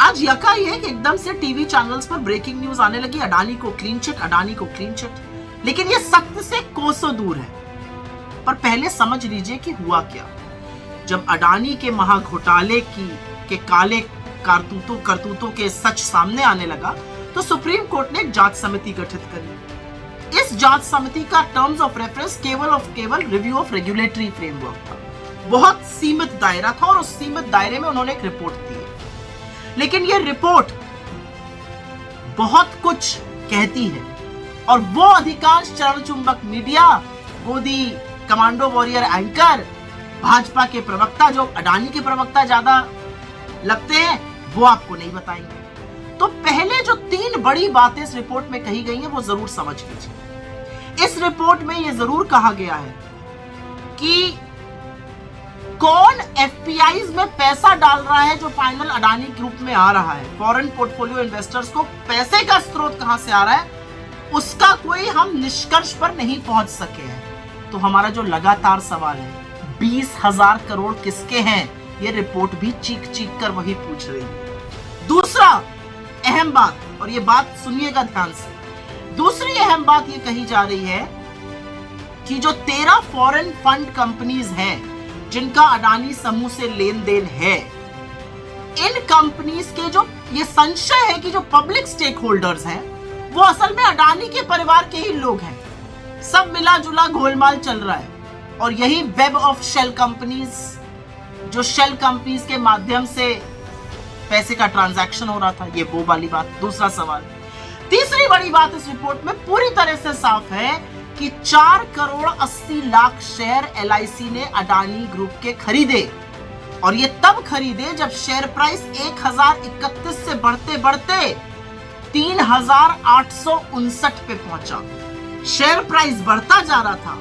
आज यकायक एकदम से टीवी चैनल्स पर ब्रेकिंग न्यूज आने लगी, अडानी को क्लीन चिट, अडानी को क्लीन चिट। लेकिन ये सत्य से कोसों दूर है। पर पहले समझ लीजिए कि हुआ क्या। जब अडानी के महाघोटाले के काले करतूतों के सच सामने आने लगा तो सुप्रीम कोर्ट ने एक जांच समिति गठित करी। इस जांच समिति का टर्म्स ऑफ रेफरेंस केवल रिव्यू ऑफ रेगुलेटरी फ्रेमवर्क था। बहुत सीमित दायरा था और उस सीमित दायरे में उन्होंने एक रिपोर्ट दी है। लेकिन यह रिपोर्ट बहुत कुछ कहती है और वो अधिकांश चरण चुंबक मीडिया, गोदी कमांडो वॉरियर एंकर, भाजपा के प्रवक्ता जो अडानी के प्रवक्ता ज्यादा लगते हैं, वो आपको नहीं बताएंगे। तो पहले जो 3 बड़ी बातें इस रिपोर्ट में कही गई हैं वो जरूर समझ लीजिए। इस रिपोर्ट में यह जरूर कहा गया है कि कौन एफपीआईज में पैसा डाल रहा है जो फाइनल अडानी ग्रुप में आ रहा है, फॉरेन पोर्टफोलियो इन्वेस्टर्स को पैसे का स्रोत कहां से आ रहा है, उसका कोई हम निष्कर्ष पर नहीं पहुंच सके हैं। तो हमारा जो लगातार सवाल है 20,000 करोड़ किसके हैं, ये रिपोर्ट भी चीख कर वही पूछ रही है। दूसरा अहम बात, और ये बात सुनिएगा ध्यान से, दूसरी अहम बात ये कही जा रही है कि जो 13 फॉरेन फंड कंपनीज हैं जिनका अडानी समूह से लेन देन है, इन कंपनीज के जो ये संशय है कि जो पब्लिक स्टेक होल्डर्स हैं वो असल में अडानी के परिवार के ही लोग हैं। सब मिला जुला गोलमाल चल रहा है और यही वेब ऑफ शेल कंपनीज, जो शेल कंपनीज के माध्यम से पैसे का ट्रांजैक्शन हो रहा था, ये वो वाली बात। दूसरा सवाल, तीसरी बड़ी बात इस रिपोर्ट में पूरी तरह से साफ है कि 4 करोड़ 80 लाख शेयर एलआईसी ने अडानी ग्रुप के खरीदे और ये तब खरीदे जब शेयर प्राइस 1031 से बढ़ते बढ़ते 3859 पे पहुंचा। शेयर प्राइस बढ़ता जा रहा था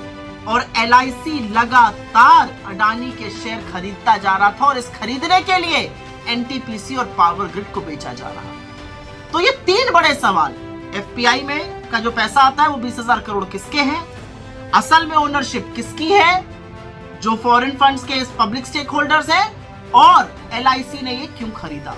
और एलआईसी लगातार अडानी के शेयर खरीदता जा रहा था और इस खरीदने के लिए एनटीपीसी और पावर ग्रिड को बेचा जा रहा। तो ये 3 बड़े सवाल, एफपीआई में का जो पैसा आता है वो 20,000 करोड़ किसके हैं, असल में ओनरशिप किसकी है, जो फॉरेन फंड्स के पब्लिक स्टेक होल्डर्स हैं, और एलआईसी ने ये क्यों खरीदा।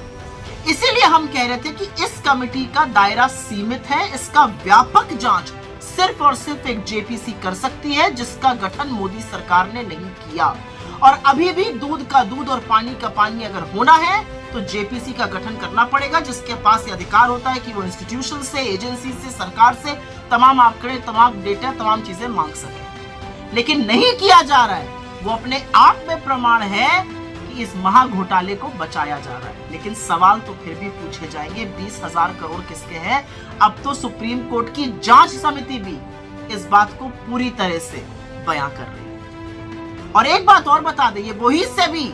इसीलिए हम कह रहे थे कि इस कमेटी का दायरा सीमित है, इसका व्यापक जांच सिर्फ और सिर्फ एक जेपीसी कर सकती है, जिसका गठन मोदी सरकार ने नहीं किया। और अभी भी दूध का दूध और पानी का पानी अगर होना है तो जेपीसी का गठन करना पड़ेगा, जिसके पास ये अधिकार होता है कि वो इंस्टीट्यूशन से, एजेंसी से, सरकार से तमाम आंकड़े, तमाम डेटा, तमाम चीजें मांग सके। लेकिन नहीं किया जा रहा है। वो अपने आप में प्रमाण है कि इस महाघोटाले को बचाया जा रहा है। लेकिन सवाल तो फिर भी पूछे जाएंगे, 20,000 करोड़ किसके हैं। अब तो सुप्रीम कोर्ट की जांच समिति भी इस बात को पूरी तरह से बयां कर रही है। और एक बात और बता दें, ये वही सेबी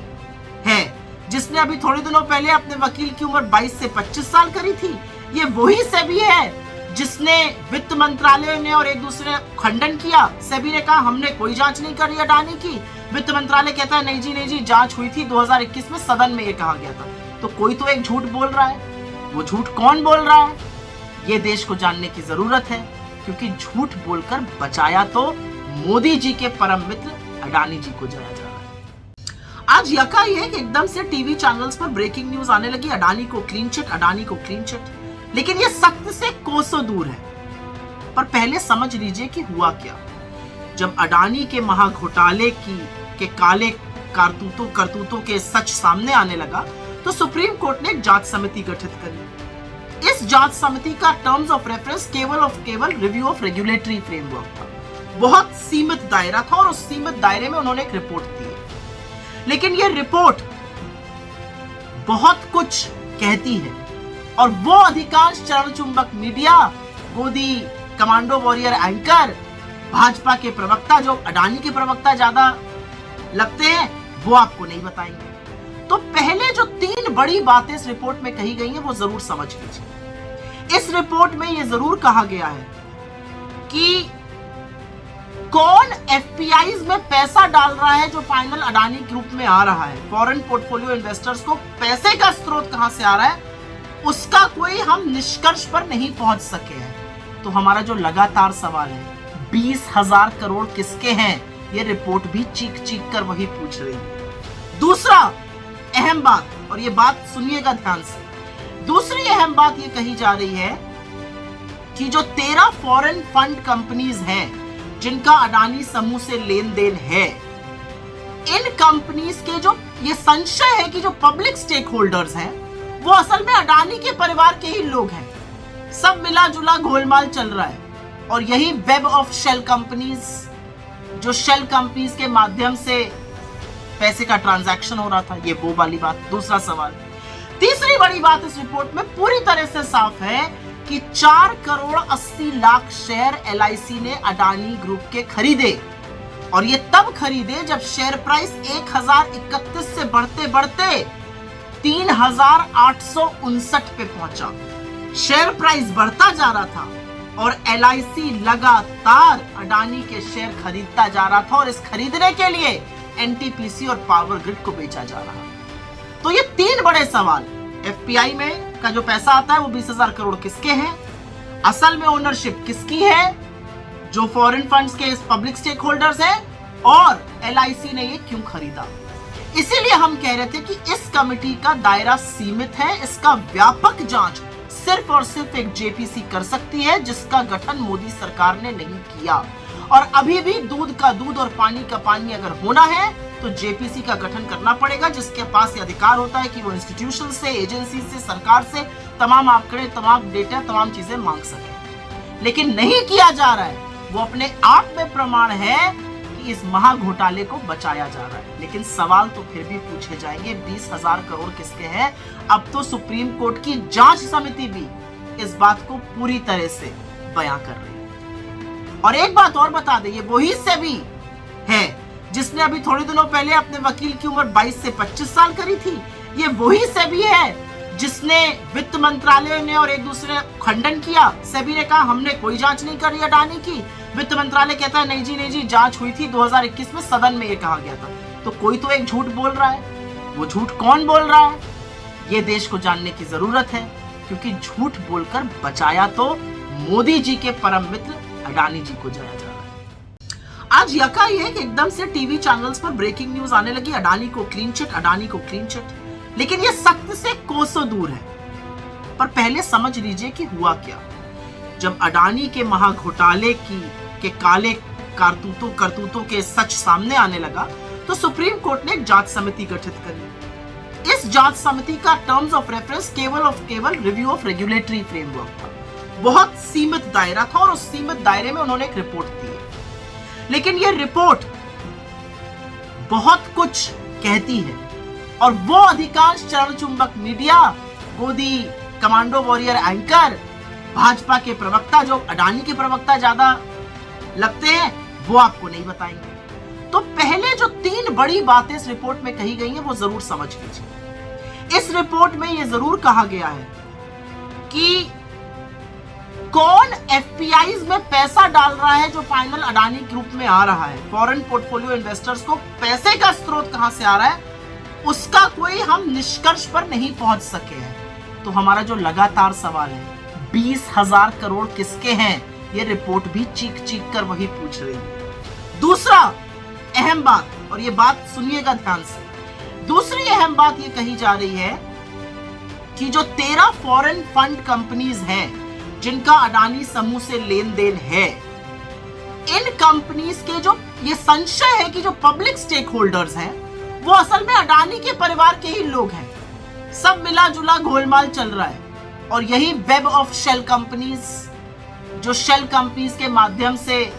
है जिसने अभी थोड़े दिनों पहले अपने वकील की उम्र 22 से 25 साल करी थी। ये वही सेबी है जिसने वित्त मंत्रालय ने और एक दूसरे खंडन किया। सेबी ने कहा हमने कोई जांच नहीं करी अडानी की। वित्त मंत्रालय कहता है नहीं जी जांच हुई थी 2021 में, सदन में ये कहा गया था। तो कोई तो एक झूठ बोल रहा है। वो झूठ कौन बोल रहा है, ये देश को जानने की जरूरत है, क्योंकि झूठ बोलकर बचाया तो मोदी जी के परम मित्र अडानी जी को जाया जा रहा है। आज यकायक एकदम से टीवी चैनल्स पर ब्रेकिंग न्यूज आने लगी, अडानी को क्लीन चिट, अडानी को क्लीन चिट। लेकिन ये सत्य से कोसों दूर है। पर पहले समझ लीजिए कि हुआ क्या। जब अडानी के महाघोटाले के काले करतूतों के सच सामने आने लगा तो सुप्रीम कोर्ट ने एक जांच समिति गठित करी। इस जांच समिति का टर्म्स ऑफ रेफरेंस केवल रिव्यू ऑफ रेगुलेटरी फ्रेमवर्क था। बहुत सीमित दायरा था और उस सीमित दायरे में उन्होंने एक रिपोर्ट दी है। लेकिन यह रिपोर्ट बहुत कुछ कहती है और वो अधिकांश चरण चुंबक मीडिया, गोदी कमांडो वॉरियर एंकर, भाजपा के प्रवक्ता जो अडानी के प्रवक्ता ज्यादा लगते हैं, वो आपको नहीं बताएंगे। तो पहले जो 3 बड़ी बातें इस रिपोर्ट में कही गई हैं वो जरूर समझ लीजिए। इस रिपोर्ट में यह जरूर कहा गया है कि कौन एफपीआईज में पैसा डाल रहा है जो फाइनल अडानी ग्रुप में आ रहा है, फॉरेन पोर्टफोलियो इन्वेस्टर्स को पैसे का स्रोत कहां से आ रहा है, उसका कोई हम निष्कर्ष पर नहीं पहुंच सके हैं। तो हमारा जो लगातार सवाल है 20,000 करोड़ किसके हैं, ये रिपोर्ट भी चीख कर वही पूछ रही है। दूसरा अहम बात, और ये बात सुनिएगा ध्यान से, दूसरी अहम बात ये कही जा रही है कि जो 13 फॉरेन फंड कंपनीज हैं जिनका अडानी समूह से लेन देन है, इन कंपनीज के जो ये संशय है कि जो पब्लिक स्टेक होल्डर्स हैं वो असल में अडानी के परिवार के ही लोग हैं। सब मिला जुला घोलमाल चल रहा है और यही वेब ऑफ शेल कंपनीज, जो शेल कंपनीज के माध्यम से पैसे का ट्रांजैक्शन हो रहा था, ये वो वाली बात। दूसरा सवाल, तीसरी बड़ी बात इस रिपोर्ट में पूरी तरह से साफ है कि 4 करोड़ 80 लाख शेयर LIC ने अडानी ग्रुप के खरीदे और ये तब खरीदे जब शेयर प्राइस 1031 से बढ़ते बढ़ते 3859 पे पहुंचा। शेयर प्राइस बढ़ता जा रहा था और LIC लगातार अडानी के शेयर खरीदता जा रहा था और इस खरीदने के लिए NTPC और पावर ग्रिड को बेचा जा रहा। तो ये 3 बड़े सवाल, FPI में का जो पैसा आता है वो 20,000 करोड़ किसके हैं, असल में ओनरशिप किसकी है, जो फॉरेन फंड्स के पब्लिक स्टेक होल्डर्स हैं, और LIC ने ये क्यों खरीदा। इसीलिए हम कह रहे थे कि इस कमेटी का दायरा सीमित है, इसका व्यापक जांच सिर्फ और सिर्फ एक JPC कर सकती है, जिसका गठन मोदी सरकार ने नहीं किया। और अभी भी दूध का दूध और पानी का पानी अगर होना है तो JPC का गठन करना पड़ेगा, जिसके पास ये अधिकार होता है कि वो इंस्टीट्यूशन से, एजेंसी से, सरकार से तमाम आंकड़े, तमाम डेटा, तमाम चीजें मांग सके। लेकिन नहीं किया जा रहा है। वो अपने आप में प्रमाण है कि इस महाघोटाले को बचाया जा रहा है। लेकिन सवाल तो फिर भी पूछे जाएंगे, 20,000 करोड़ किसके हैं। अब तो सुप्रीम कोर्ट की जांच समिति भी इस बात को पूरी तरह से बयां कर रही है। और एक बात और बता दे, ये वही सेबी है जिसने अभी थोड़े दिनों पहले अपने वकील की उम्र 22 से 25 साल करी थी। ये वही सेबी है जिसने वित्त मंत्रालय ने और एक दूसरे खंडन किया। सेबी ने कहा हमने कोई जांच नहीं करी अडानी की। वित्त मंत्रालय कहता है नहीं जी जांच हुई थी 2021 में, सदन में ये कहा गया था। तो कोई तो एक झूठ बोल रहा है। वो झूठ कौन बोल रहा है, ये देश को जानने की जरूरत है, क्योंकि झूठ बोलकर बचाया तो मोदी जी के परम मित्र अडानी जी को जाया जा रहा है। आज यकाएक एकदम से टीवी चैनल्स पर ब्रेकिंग न्यूज आने लगी, अडानी को क्लीन चिट, अडानी को क्लीन चिट। लेकिन ये सत्य से कोसों दूर है। पर पहले समझ लीजिए कि हुआ क्या। जब अडानी के महाघोटाले के काले करतूतों के सच सामने आने लगा तो सुप्रीम कोर्ट ने एक जांच समिति गठित करी। इस जांच समिति का टर्म्स ऑफ रेफरेंस केवल रिव्यू ऑफ रेगुलेटरी फ्रेमवर्क था। बहुत सीमित दायरा था और उस सीमित दायरे में उन्होंने एक रिपोर्ट दी। लेकिन ये रिपोर्ट बहुत कुछ कहती है और वो अधिकांश चरण चुंबक मीडिया, गोदी कमांडो वॉरियर एंकर, भाजपा के प्रवक्ता जो अडानी के प्रवक्ता ज्यादा लगते हैं, वो आपको नहीं बताएंगे। तो पहले जो 3 बड़ी बातें इस रिपोर्ट में कही गई हैं वो जरूर समझ लीजिए। इस रिपोर्ट में ये जरूर कहा गया है कि कौन FPIs में पैसा डाल रहा है जो फाइनल अडानी ग्रुप में आ रहा है। फॉरेन पोर्टफोलियो इन्वेस्टर्स को पैसे का स्रोत कहां से आ रहा है, उसका कोई हम निष्कर्ष पर नहीं पहुंच सके हैं। तो हमारा जो लगातार सवाल है 20,000 करोड़ किसके हैं, ये रिपोर्ट भी चीख कर वही पूछ रही है। दूसरा अहम बात, और ये बात सुनिएगा ध्यान से, दूसरी अहम बात ये कही जा रही है कि जो 13 फॉरेन फंड कंपनीज हैं जिनका अडानी समूह से लेन देन है, इन कंपनीज के जो ये संशय है कि जो पब्लिक स्टेक होल्डर्स हैं वो असल में अडानी के परिवार के ही लोग हैं। सब मिला जुला घोलमाल चल रहा है और यही वेब ऑफ शेल कंपनीज, जो शेल कंपनीज के माध्यम से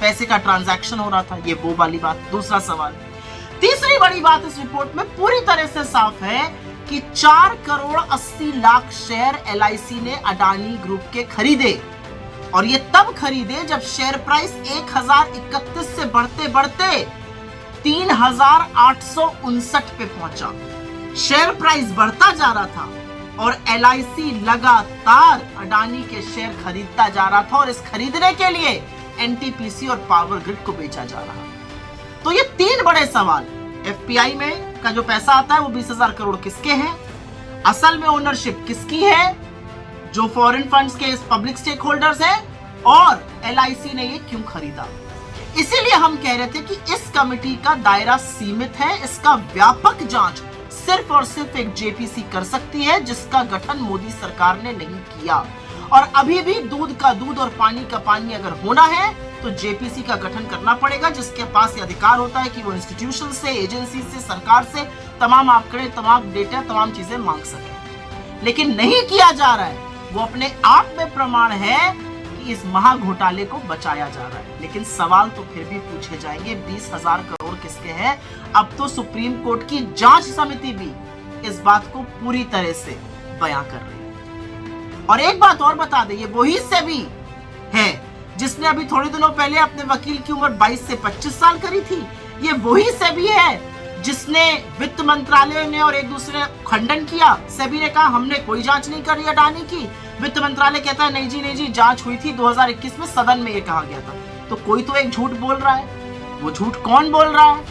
पैसे का ट्रांजैक्शन हो रहा था, ये वो वाली बात। दूसरा सवाल, तीसरी बड़ी बात इस रिपोर्ट में पूरी तरह से साफ है कि 4 करोड़ 80 लाख शेयर LIC ने अडानी ग्रुप के खरीदे और ये तब खरीदे जब शेयर प्राइस 1031 से बढ़ते बढ़ते 3859 पे पहुंचा। शेयर प्राइस बढ़ता जा रहा था और LIC लगातार अडानी के शेयर खरीदता जा रहा था और इस खरीदने के लिए NTPC और पावर ग्रिड को बेचा जा रहा। तो ये 3 बड़े सवाल, FPI में का जो पैसा आता है वो 20,000 करोड़ किसके हैं, असल में ओनरशिप किसकी है, जो फॉरेन फंड्स के पब्लिक स्टेक होल्डर्स हैं, और LIC ने ये क्यों खरीदा। इसीलिए हम कह रहे थे कि इस कमेटी का दायरा सीमित है, इसका व्यापक जांच सिर्फ और सिर्फ एक जेपीसी कर सकती है, जिसका गठन मोदी सरकार ने नहीं किया। और अभी भी दूध का दूध और पानी का पानी अगर होना है तो जेपीसी का गठन करना पड़ेगा, जिसके पास ये अधिकार होता है कि वो इंस्टीट्यूशन से, एजेंसी से, सरकार से तमाम आंकड़े, तमाम डेटा, तमाम चीजें मांग सके। लेकिन नहीं किया जा रहा है। वो अपने आप में प्रमाण है कि इस महाघोटाले को बचाया जा रहा है। लेकिन सवाल तो फिर भी पूछे जाएंगे, 20,000 करोड़ किसके हैं? अब तो सुप्रीम कोर्ट की जांच समिति भी इस बात को पूरी तरह से बयां कर रही है। और एक बात और बता दें, ये वही सेबी है जिसने अभी थोड़े दिनों पहले अपने वकील की उम्र 22 से 25 साल करी थी। ये वही सेबी है जिसने वित्त मंत्रालय ने और एक दूसरे खंडन किया। सेबी ने कहा हमने कोई जांच नहीं करी अडानी की। वित्त मंत्रालय कहता है नहीं जी जांच हुई थी 2021 में, सदन में ये कहा गया था। तो कोई तो एक झूठ बोल रहा है। वो झूठ कौन बोल रहा है,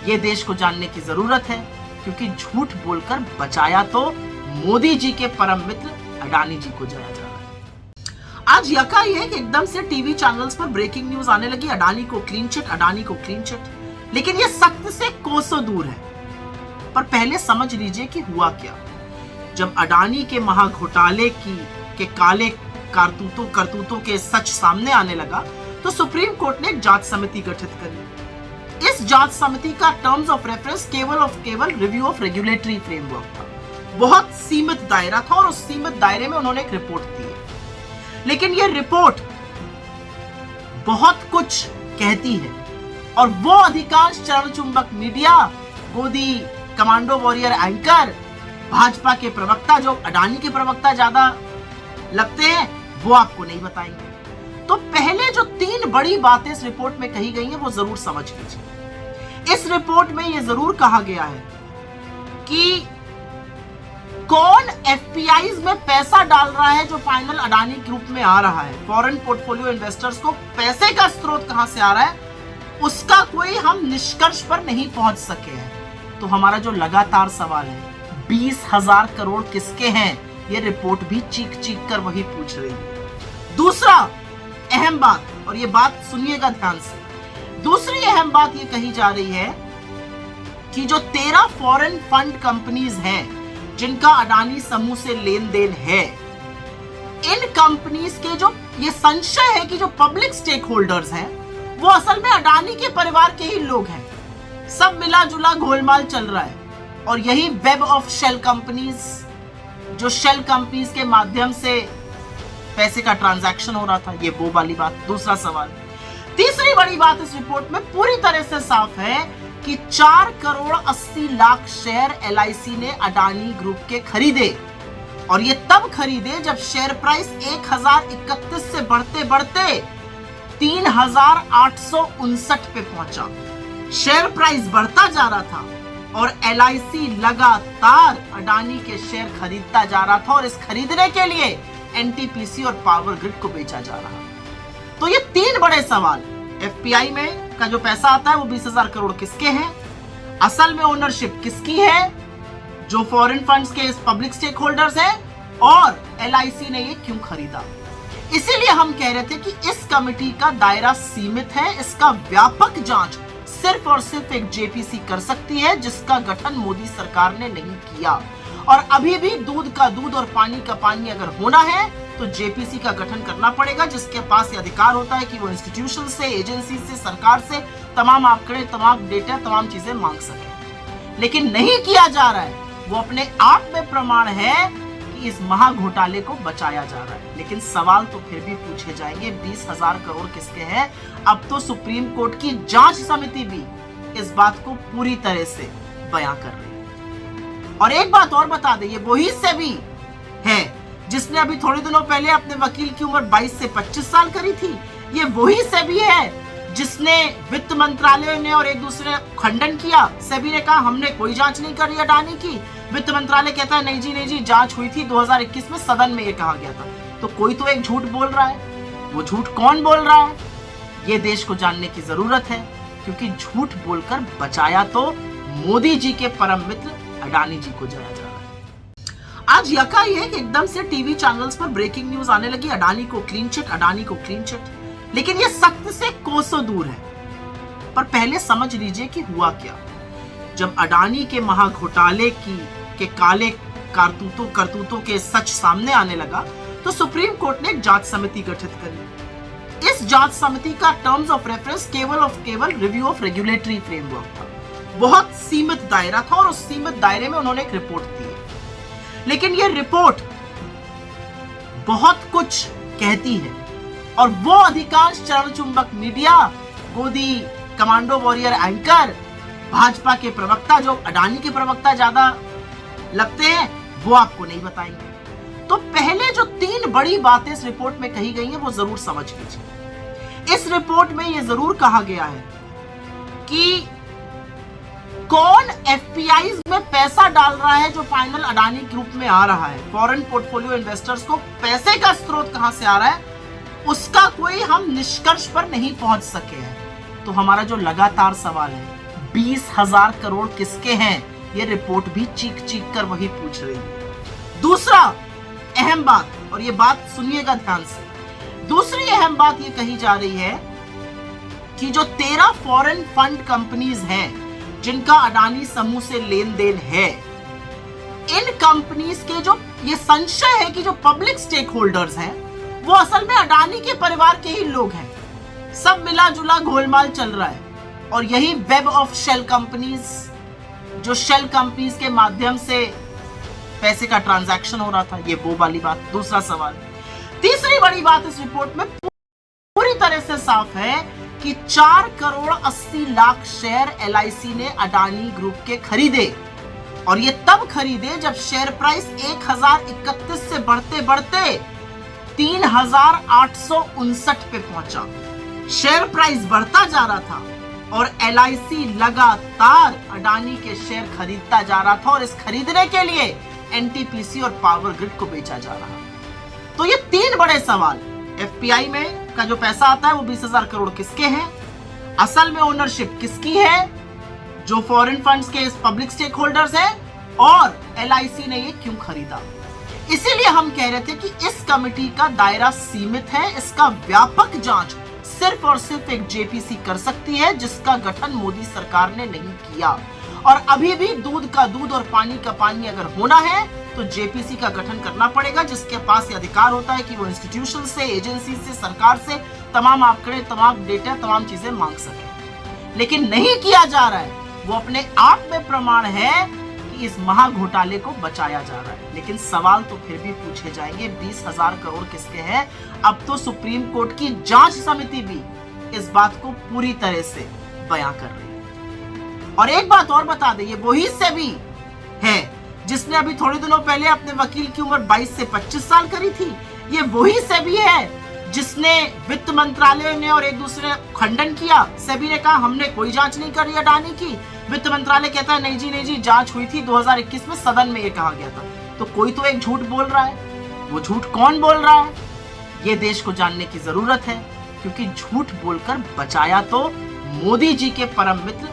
ये देश को जानने की जरूरत है, क्योंकि झूठ बोलकर बचाया तो मोदी जी के परम मित्र अडानी जी को जाया जा रहा है। आज यकायक एकदम से टीवी चैनल्स पर ब्रेकिंग न्यूज आने लगी, अडानी को क्लीन चिट, अडानी को क्लीन चिट। लेकिन ये सत्य से कोसों दूर है। पर पहले समझ लीजिए कि हुआ क्या। जब अडानी के महाघोटाले के काले करतूतों के सच सामने आने लगा तो सुप्रीम कोर्ट ने एक जांच समिति गठित करी। इस जांच समिति का टर्म्स ऑफ रेफरेंस केवल रिव्यू ऑफ रेगुलेटरी फ्रेमवर्क था। बहुत सीमित दायरा था और उस सीमित दायरे में उन्होंने एक रिपोर्ट दी। लेकिन ये रिपोर्ट बहुत कुछ कहती है और वो अधिकांश चरण चुंबक मीडिया, गोदी कमांडो वॉरियर एंकर, भाजपा के प्रवक्ता जो अडानी के प्रवक्ता ज्यादा लगते हैं, वो आपको नहीं बताएंगे। तो पहले जो 3 बड़ी बातें इस रिपोर्ट में कही गई हैं वो जरूर समझ लीजिए। इस रिपोर्ट में ये जरूर कहा गया है कि कौन एफपीआईज में पैसा डाल रहा है जो फाइनल अडानी ग्रुप में आ रहा है। फॉरेन पोर्टफोलियो इन्वेस्टर्स को पैसे का स्रोत कहां से आ रहा है, उसका कोई हम निष्कर्ष पर नहीं पहुंच सके हैं। तो हमारा जो लगातार सवाल है 20,000 करोड़ किसके हैं, ये रिपोर्ट भी चीख कर वही पूछ रही है। दूसरा अहम बात, और ये बात सुनिएगा ध्यान से, दूसरी अहम बात ये कही जा रही है कि जो 13 फॉरेन फंड कंपनीज हैं जिनका अडानी समूह से लेन देन है, इन कंपनीज के जो ये संशय है कि जो पब्लिक स्टेक होल्डर्स हैं वो असल में अडानी के परिवार के ही लोग हैं। सब मिला जुला गोलमाल चल रहा है और यही वेब ऑफ शेल कंपनीज, जो शेल कंपनीज के माध्यम से पैसे का ट्रांजैक्शन हो रहा था, ये वो वाली बात। दूसरा सवाल, तीसरी बड़ी बात इस रिपोर्ट में पूरी तरह से साफ है कि 4 करोड़ 80 लाख शेयर एलआईसी ने अडानी ग्रुप के खरीदे और ये तब खरीदे जब शेयर प्राइस 1031 से बढ़ते बढ़ते 3,859 पे पहुंचा। शेयर प्राइस बढ़ता जा रहा था और एलआईसी लगातार अडानी के शेयर खरीदता जा रहा था और इस खरीदने के लिए एनटीपीसी और पावर ग्रिड को बेचा जा रहा। तो ये 3 बड़े सवाल, एफपीआई में का जो पैसा आता है वो 20,000 करोड़ किसके हैं, असल में ओनरशिप किसकी है, जो फॉरेन फंड्स के पब्लिक स्टेक होल्डर्स हैं, और एलआईसी ने ये क्यों खरीदा। इसीलिए हम कह रहे थे कि इस कमेटी का दायरा सीमित है, इसका व्यापक जांच सिर्फ और सिर्फ एक जेपीसी कर सकती है, जिसका गठन मोदी सरकार ने नहीं किया। और अभी भी दूध का दूध और पानी का पानी अगर होना है तो जेपीसी का गठन करना पड़ेगा, जिसके पास ये अधिकार होता है कि वो इंस्टीट्यूशन से, एजेंसी से, सरकार से तमाम आंकड़े, तमाम डेटा, तमाम चीजें मांग सके। लेकिन नहीं किया जा रहा है। वो अपने आप में प्रमाण है कि इस महाघोटाले को बचाया जा रहा है। लेकिन सवाल तो फिर भी पूछे जाएंगे, 20,000 करोड़ किसके हैं। अब तो सुप्रीम कोर्ट की जांच समिति भी इस बात को पूरी तरह से बयां कर रही है। और एक बात और बता दें, ये वही सेबी है जिसने अभी थोड़े दिनों पहले अपने वकील की उम्र 22 से 25 साल करी थी। ये वही सेबी है जिसने वित्त मंत्रालय ने और एक दूसरे खंडन किया। सेबी ने कहा हमने कोई जांच नहीं करी अडानी की। वित्त मंत्रालय कहता है नहीं जी जांच हुई थी 2021 में, सदन में ये कहा गया था। तो कोई तो एक झूठ बोल रहा है। वो झूठ कौन बोल रहा है, ये देश को जानने की जरूरत है, क्योंकि झूठ बोलकर बचाया तो मोदी जी के परम मित्र अडानी जी को जाया जा रहा है। आज यकायक एकदम से टीवी चैनल्स पर ब्रेकिंग न्यूज आने लगी, अडानी को क्लीन चिट, अडानी को क्लीन चिट। लेकिन ये सत्य से कोसों दूर है। पर पहले समझ लीजिए कि हुआ क्या। जब अडानी के महाघोटाले के काले करतूतों के सच सामने आने लगा तो सुप्रीम कोर्ट ने एक जांच समिति गठित करी। इस जांच समिति का टर्म्स ऑफ रेफरेंस केवल रिव्यू ऑफ रेगुलेटरी फ्रेमवर्क था। बहुत सीमित दायरा था और उस सीमित दायरे में उन्होंने एक रिपोर्ट दी, लेकिन ये रिपोर्ट बहुत कुछ कहती है और वो अधिकांश चरण चुंबक मीडिया, गोदी कमांडो वॉरियर एंकर, भाजपा के प्रवक्ता जो अडानी के प्रवक्ता ज्यादा लगते हैं, वो आपको नहीं बताएंगे। तो पहले जो 3 बड़ी बातें इस रिपोर्ट में कही गई हैं वो जरूर समझ लीजिए। इस रिपोर्ट में ये जरूर कहा गया है कि कौन एफपीआईज में पैसा डाल रहा है जो फाइनल अडानी ग्रुप में आ रहा है। फॉरेन पोर्टफोलियो इन्वेस्टर्स को पैसे का स्रोत कहां से आ रहा है उसका कोई हम निष्कर्ष पर नहीं पहुंच सके हैं। तो हमारा जो लगातार सवाल है 20,000 करोड़ किसके हैं, ये रिपोर्ट भी चीख चीख कर वही पूछ रही है। दूसरा अहम बात, और ये बात सुनिएगा ध्यान से, दूसरी अहम बात ये कही जा रही है कि जो 13 फॉरेन फंड कंपनीज हैं जिनका अडानी समूह से लेन देन है, इन कंपनीज के जो ये संशय है कि जो पब्लिक स्टेक होल्डर्स हैं वो असल में अडानी के परिवार के ही लोग हैं। सब मिला जुला गोलमाल चल रहा है और यही वेब ऑफ शेल कंपनीज, जो शेल कंपनीज के माध्यम से पैसे का ट्रांजैक्शन हो रहा था, ये वो वाली बात। दूसरा सवाल। तीसरी बड़ी बात इस रिपोर्ट में पूरी तरह से साफ है कि 4 करोड़ 80 लाख शेयर एलआईसी ने अडानी ग्रुप के खरीदे और ये तब खरीदे जब शेयर प्राइस 1031 से बढ़ते बढ़ते 3859 पे पहुंचा। शेयर प्राइस बढ़ता जा रहा था और एलआईसी लगातार अडानी के शेयर खरीदता जा रहा था और इस खरीदने के लिए एनटीपीसी और पावर ग्रिड को बेचा जा रहा। तो ये 3 बड़े सवाल, एफपीआई में का जो पैसा आता है वो 20,000 करोड़ किसके हैं, असल में ओनरशिप किसकी है, जो फॉरेन फंड्स के पब्लिक स्टेक होल्डर्स हैं, और एलआईसी ने ये क्यों खरीदा। इसीलिए हम कह रहे थे कि इस कमेटी का दायरा सीमित है, इसका व्यापक जांच सिर्फ और सिर्फ एक जेपीसी कर सकती है जिसका गठन मोदी सरकार ने नहीं किया। और अभी भी दूध का दूध और पानी का पानी अगर होना है तो जेपीसी का गठन करना पड़ेगा, जिसके पास ये अधिकार होता है कि वो इंस्टीट्यूशन से, एजेंसी से, सरकार से तमाम आंकड़े, तमाम डेटा, तमाम चीजें मांग सके। लेकिन नहीं किया जा रहा है। वो अपने आप में प्रमाण है कि इस महाघोटाले को बचाया जा रहा है। लेकिन सवाल तो फिर भी पूछे जाएंगे, 20,000 करोड़ किसके हैं। अब तो सुप्रीम कोर्ट की जांच समिति भी इस बात को पूरी तरह से बयां कर रही है। और एक बात और बता दें, ये वही सेबी है जिसने अभी थोड़े दिनों पहले अपने वकील की उम्र 22 से 25 साल करी थी। ये वही सेबी है जिसने वित्त मंत्रालय ने और एक दूसरे खंडन किया। सेबी ने कहा हमने कोई जांच नहीं करी अडानी की। वित्त मंत्रालय कहता है नहीं जी जांच हुई थी 2021 में, सदन में ये कहा गया था। तो कोई तो एक झूठ बोल रहा है। वो झूठ कौन बोल रहा है ये देश को जानने की जरूरत है, क्योंकि झूठ बोलकर बचाया तो मोदी जी के परम मित्र